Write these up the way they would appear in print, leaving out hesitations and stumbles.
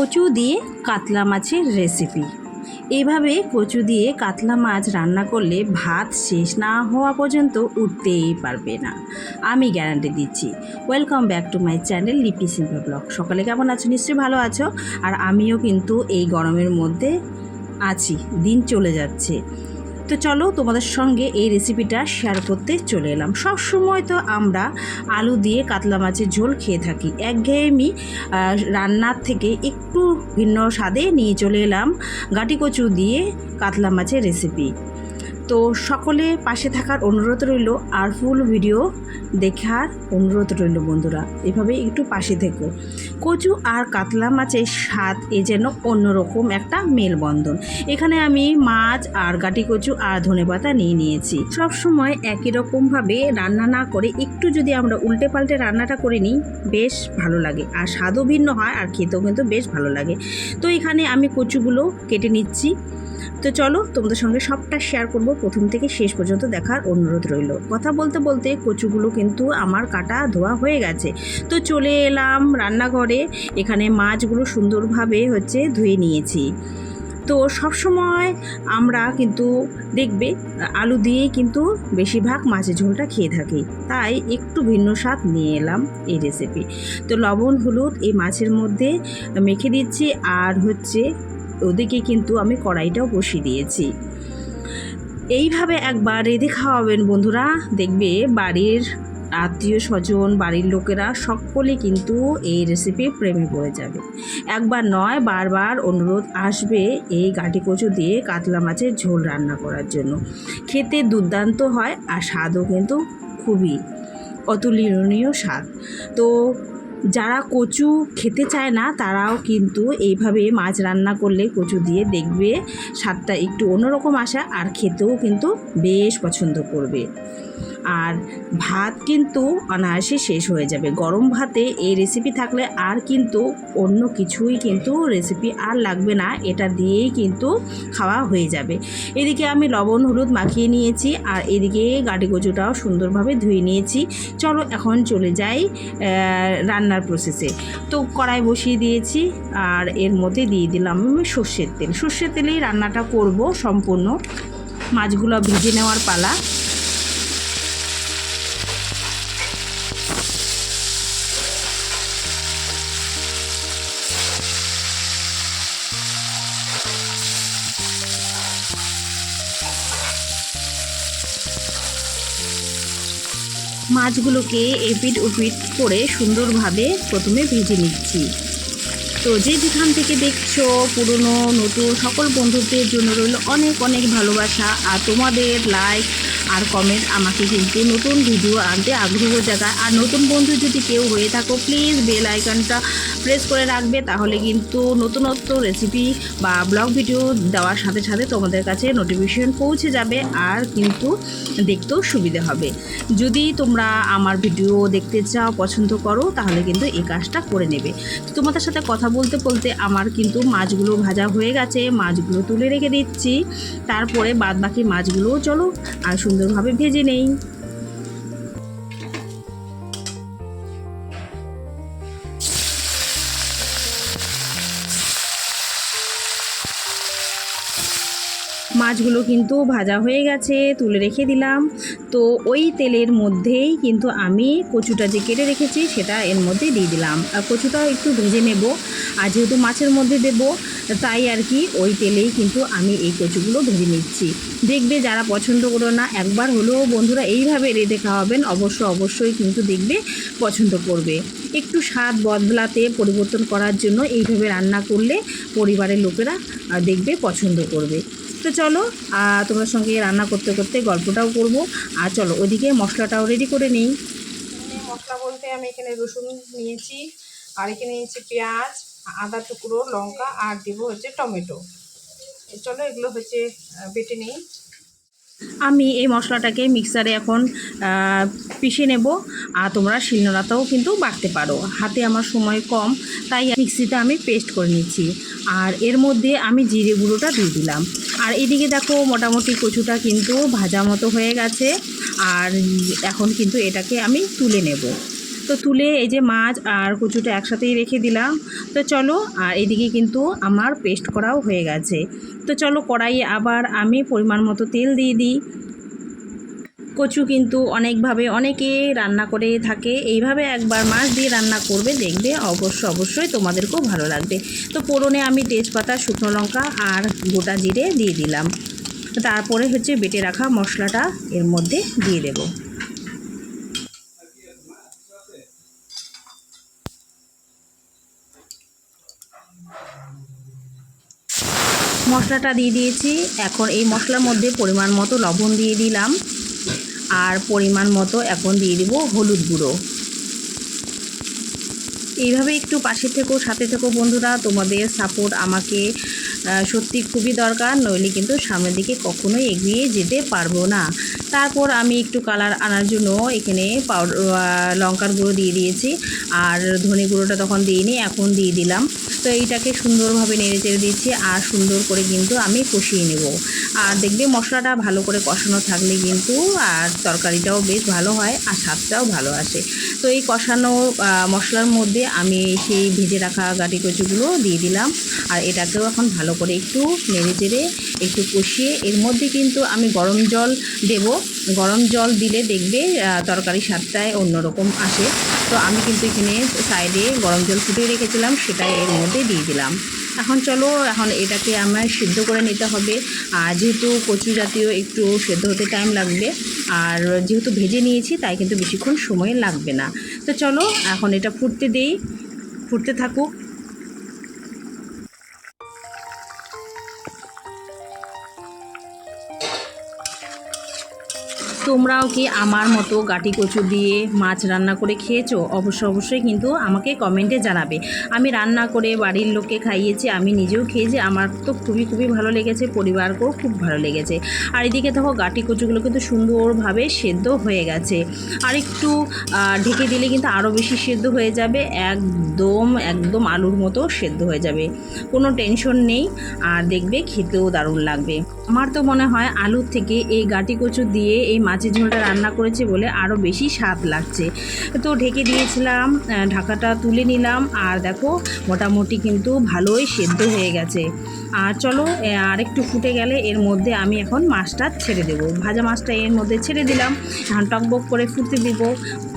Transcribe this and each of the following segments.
কচু দিয়ে কাতলা মাছের রেসিপি। এইভাবে কচু দিয়ে কাতলা মাছ রান্না করলে ভাত শেষ না হওয়া পর্যন্ত উঠতেই পারবে না, আমি গ্যারান্টি দিচ্ছি। Welcome back to my channel লিপি সিম্পল ব্লগ। সকালে কেমন আছো? নিশ্চয়ই ভালো আছো। আর আমিও কিন্তু এই গরমের মধ্যে আছি, দিন চলে যাচ্ছে। তো চলো তোমাদের সঙ্গে এই রেসিপিটা শেয়ার করতে চলে এলাম। সব সময় তো আমরা আলু দিয়ে কাতলা মাছের ঝোল খেয়ে থাকি, একঘেয়েমি রান্নার থেকে একটু ভিন্ন স্বাদে নিয়ে চলে এলাম গাটি কচু দিয়ে কাতলা মাছের রেসিপি। তো সকলে পাশে থাকার অনুরোধ রইল, আর ফুল ভিডিও দেখার অনুরোধ রইল। বন্ধুরা, এভাবে একটু পাশে থেকো। কচু আর কাতলা মাছের স্বাদ যেন অন্যরকম একটা মেলবন্ধন। এখানে আমি মাছ আর গাটি কচু আর ধনেপাতা নিয়ে নিয়েছি। সব সময় একই রকমভাবে রান্না না করে একটু যদি আমরা উল্টে পাল্টে রান্নাটা করে নিই, বেশ ভালো লাগে, আর স্বাদও ভিন্ন হয়, আর খেতেও কিন্তু বেশ ভালো লাগে। তো এখানে আমি কচুগুলো কেটে নিচ্ছি। তো চলো তোমাদের সঙ্গে সবটা শেয়ার করব, প্রথম থেকে শেষ পর্যন্ত দেখার অনুরোধ রইল। কথা বলতে বলতে কচুগুলো কিন্তু আমার কাটা ধোয়া হয়ে গেছে। তো চলে এলাম রান্নাঘরে। এখানে মাছগুলো সুন্দরভাবে ধুয়ে নিয়েছি। তো সবসময় আমরা কিন্তু দেখবে আলু দিয়েই কিন্তু বেশিরভাগ মাছের ঝোলটা খেয়ে থাকি, তাই একটু ভিন্ন স্বাদ নিয়ে এলাম এই রেসিপি। তো লবণ হলুদ এই মাছের মধ্যে মেখে দিচ্ছি, আর ওদিকে কিন্তু আমি কড়াইটাও বসিয়ে দিয়েছি। এইভাবে একবার রেঁধে খাওয়াবেন বন্ধুরা, দেখবে বাড়ির আত্মীয় স্বজন, বাড়ির লোকেরা সকলে কিন্তু এই রেসিপি প্রেমে পড়ে যাবে। একবার নয়, বারবার অনুরোধ আসবে এই গাটি কচু দিয়ে কাতলা মাছের ঝোল রান্না করার জন্য। খেতে দুর্দান্ত হয়, আর স্বাদও কিন্তু খুবই অতুলনীয় স্বাদ। তো যারা কচু খেতে চায় না তারাও কিন্তু এইভাবে মাছ রান্না করলে কচু দিয়ে দেখবে স্বাদটা একটু অন্যরকম আসে, আর খেতেও কিন্তু বেশ পছন্দ করবে। আর ভাত কিন্তু অনায়াসে শেষ হয়ে যাবে গরম ভাতে এই রেসিপি থাকলে। আর কিন্তু অন্য কিছুই কিন্তু রেসিপি আর লাগবে না, এটা দিয়েই কিন্তু খাওয়া হয়ে যাবে। এদিকে আমি লবণ হলুদ মাখিয়ে নিয়েছি, আর এদিকে গাটি কচুটাও সুন্দরভাবে ধুয়ে নিয়েছি। চলো এখন চলে যাই রান্নার প্রসেসে। তো কড়াই বসিয়ে দিয়েছি, আর এর মধ্যে দিয়ে দিলাম আমি সর্ষের তেল। সর্ষের তেলেই রান্নাটা করব সম্পূর্ণ। মাছগুলো ভেজে নেওয়ার পালা। মাছগুলোকে এপিট ওপিট করে সুন্দরভাবে প্রথমে ভেজে নিচ্ছি। তো যে যেখান থেকে দেখছো, পুরনো নতুন সকল বন্ধুদের জন্য রইল অনেক অনেক ভালোবাসা, আর তোমাদের লাইক আর কমেন্ট আমাকে কিন্তু নতুন ভিডিও আনতে আগ্রহ জাগায়। আর নতুন বন্ধু যদি কেউ হয়ে থাকো, প্লিজ বেল আইকনটা প্রেস করে রাখবে, তাহলে কিন্তু নতুনত্ব রেসিপি বা ব্লগ ভিডিও দেওয়ার সাথে সাথে তোমাদের কাছে নোটিফিকেশন পৌঁছে যাবে, আর কিন্তু দেখতেও সুবিধে হবে। যদি তোমরা আমার ভিডিও দেখতে চাও, পছন্দ করো, তাহলে কিন্তু এই কাজটা করে নেবে। তো তোমাদের সাথে কথা বলতে বলতে আমার কিন্তু মাছগুলো ভাজা হয়ে গেছে, মাছগুলো তুলে রেখে দিচ্ছি। তারপরে বাদ বাকি মাছগুলোও চলো আর সুন্দরভাবে ভেজে নেই। মাছগুলো কিন্তু ভাজা হয়ে গেছে, তুলে রেখে দিলাম। তো ওই তেলের মধ্যেই কিন্তু আমি কচুটা যে কেটে রেখেছি সেটা এর মধ্যে দিয়ে দিলাম। আর কচুটাও একটু ভেজে নেব, আর যেহেতু মাছের মধ্যে দেব, তাই আর কি ওই তেলেই কিন্তু আমি এই কচুগুলো ভেজে নিচ্ছি। দেখবে যারা পছন্দ করো না, একবার হলেও বন্ধুরা এইভাবে রেঁধে খাওয়াবেন, অবশ্যই কিন্তু দেখবে পছন্দ করবে। একটু স্বাদ বদলাতে, পরিবর্তন করার জন্য এইভাবে রান্না করলে পরিবারের লোকেরা দেখবে পছন্দ করবে। তো চলো তোমার সঙ্গে রান্না করতে করতে গল্পটাও করব। আর চলো ওইদিকে মশলাটাও রেডি করে নিই। মশলা বলতে আমি এখানে রসুন নিয়েছি, আর এখানে নিয়েছি পেঁয়াজ, আদা টুকরো, লঙ্কা, আর দেব টমেটো। চলো এগুলো বেটে নিই। আমি এই মশলাটাকে মিক্সারে এখন পিষে নেব, আর তোমরা শিলনোড়াতেও কিন্তু বাটতে পারো। হাতে আমার সময় কম, তাই মিক্সিতে আমি পেস্ট করে নিচ্ছি। আর এর মধ্যে আমি জিরে গুঁড়োটা দিয়ে দিলাম। আর এদিকে দেখো মোটামুটি কচুটা কিন্তু ভাজা মতো হয়ে গেছে, আর এখন কিন্তু এটাকে আমি তুলে নেব। তো তুলে এই যে মাছ আর কচুটা একসাথেই রেখে দিলাম। তো চলো, আর এদিকে কিন্তু আমার পেস্ট করাও হয়ে গেছে। তো চলো, কড়াইয়ে আবার আমি পরিমাণ মতো তেল দিয়ে দিই। কচু কিন্তু অনেকভাবে অনেকে রান্না করে থাকে, এইভাবে একবার মাছ দিয়ে রান্না করবে, দেখবে অবশ্যই তোমাদেরকেও ভালো লাগবে। তো ফোড়নে আমি তেজপাতা, শুকনো লঙ্কা আর গোটা জিরে দিয়ে দিলাম। তারপরে হচ্ছে বেটে রাখা মশলাটা এর মধ্যে দিয়ে দেব। মশলাটা দিয়ে দিয়েছি। এখন এই মশলার মধ্যে পরিমাণ মতো লবণ দিয়ে দিলাম, আর পরিমাণ মতো এখন দিয়ে দিব হলুদ গুঁড়ো। এইভাবে একটু পাশে থেকো, সাথে থেকো বন্ধুরা, তোমাদের সাপোর্ট আমাকে সত্যি খুবই দরকার, নইলে কিন্তু সামনের দিকে কখনোই এগিয়ে যেতে পারবো না। তারপর আমি একটু কালার আনার জন্য এখানে লঙ্কার গুঁড়ো দিয়ে দিয়েছি, আর ধনে গুঁড়োটা তখন দিইনি, এখন দিয়ে দিলাম। তো এইটাকে সুন্দরভাবে নেড়ে চেড়ে দিচ্ছি, আর সুন্দর করে কিন্তু আমি কষিয়ে নেব। আর দেখবে মশলাটা ভালো করে কষানো থাকলে কিন্তু আর তরকারিটাও বেশ ভালো হয়, আর স্বাদটাও ভালো আসে। তো এই কষানো মশলার মধ্যে আমি সেই ভেজে রাখা গাটি কচুগুলো দিয়ে দিলাম, আর এটাকেও এখন ভালো করে একটু নেড়ে চেড়ে একটু কষিয়ে এর মধ্যে কিন্তু আমি গরম জল দেব। গরম জল দিলে দেখবে তরকারি স্বাদটায় অন্যরকম আসে। তো আমি কিন্তু এখানে সাইডে গরম জল ফুটিয়ে রেখেছিলাম, সেটাই এর মধ্যে দিয়ে দিলাম। এখন চলো, এখন এটাকে আমার সিদ্ধ করে নিতে হবে। আর যেহেতু কচু জাতীয় একটু সেদ্ধ হতে টাইম লাগবে, আর যেহেতু ভেজে নিয়েছি তাই কিন্তু বেশিক্ষণ সময় লাগবে না। তো চলো, এখন এটা ফুটতে দেই, ফুটতে থাকুক। তোমরাও কি আমার মতো গাটি কচু দিয়ে মাছ রান্না করে খেয়েছো? অবশ্যই কিন্তু আমাকে কমেন্টে জানাবে। আমি রান্না করে বাড়ির লোককে খাইয়েছি, আমি নিজেও খেয়েছি, আমার তো খুবই ভালো লেগেছে, পরিবারকেও খুব ভালো লেগেছে। আর এদিকে দেখো গাটি কচুগুলো কিন্তু সুন্দরভাবে সেদ্ধ হয়ে গেছে। আর একটু ঢেকে দিলে কিন্তু আরও বেশি সেদ্ধ হয়ে যাবে, একদম আলুর মতো সেদ্ধ হয়ে যাবে, কোনো টেনশন নেই। আর দেখবে খেতেও দারুণ লাগবে। আমার তো মনে হয় আলুর থেকে এই গাটি কচু দিয়ে এই মাছের ঝোলটা রান্না করেছি বলে আরও বেশি স্বাদ লাগছে। তো ঢেকে দিয়েছিলাম, ঢাকাটা তুলে নিলাম, আর দেখো মোটামুটি কিন্তু ভালোই সেদ্ধ হয়ে গেছে। আর চলো, আরেকটু ফুটে গেলে এর মধ্যে আমি এখন মাছটা ছেড়ে দেবো, ভাজা মাছটা এর মধ্যে ছেড়ে দিলাম। এখন টকবক করে ফুটতে দিব।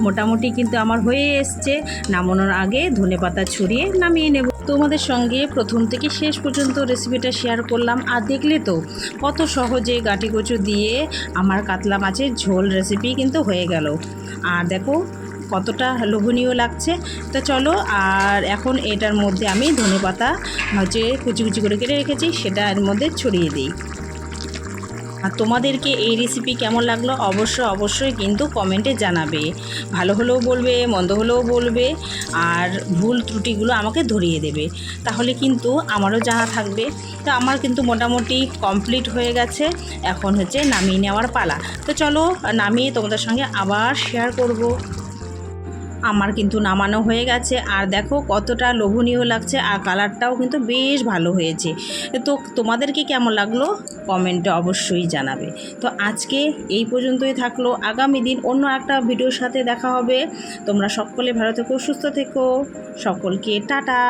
মোটামুটি কিন্তু আমার হয়ে এসছে। নামানোর আগে ধনেপাতা ছড়িয়ে নামিয়ে নেব। তোমাদের সঙ্গে প্রথম থেকে শেষ পর্যন্ত রেসিপিটা শেয়ার করলাম, আর দেখলে তো কত সহজে গাটি কচু দিয়ে আমার কাতলা মাছের ঝোল রেসিপি কিন্তু হয়ে গেল। আর দেখো কতটা লোভনীয় লাগছে। তো চলো, আর এখন এটার মধ্যে আমি ধনেপাতা হচ্ছে কুচি করে কেটে রেখেছি, সেটা এর মধ্যে ছড়িয়ে দিই। আর তোমাদেরকে এই রেসিপি কেমন লাগলো অবশ্যই কিন্তু কমেন্টে জানাবে। ভালো হলেও বলবে, মন্দ হলেও বলবে, আর ভুল ত্রুটিগুলো আমাকে ধরিয়ে দেবে, তাহলে কিন্তু আমারও জানা থাকবে। তো আমার কিন্তু মোটামুটি কমপ্লিট হয়ে গেছে, এখন হচ্ছে নামিয়ে নেওয়ার পালা। তো চলো, নামিয়ে তোমাদের সঙ্গে আবার শেয়ার করব। আমার কিন্তু নামানো হয়ে গেছে, আর দেখো কতটা লোভনীয় লাগছে, আর কালারটাও কিন্তু বেশ ভালো হয়েছে। তো তোমাদেরকে কেমন লাগলো কমেন্টে অবশ্যই জানাবে। তো আজকে এই পর্যন্তই থাকলো, আগামী দিন অন্য একটা ভিডিওর সাথে দেখা হবে। তোমরা সকলে ভালো থেকো, সুস্থ থেকো, সকলকে টাটা।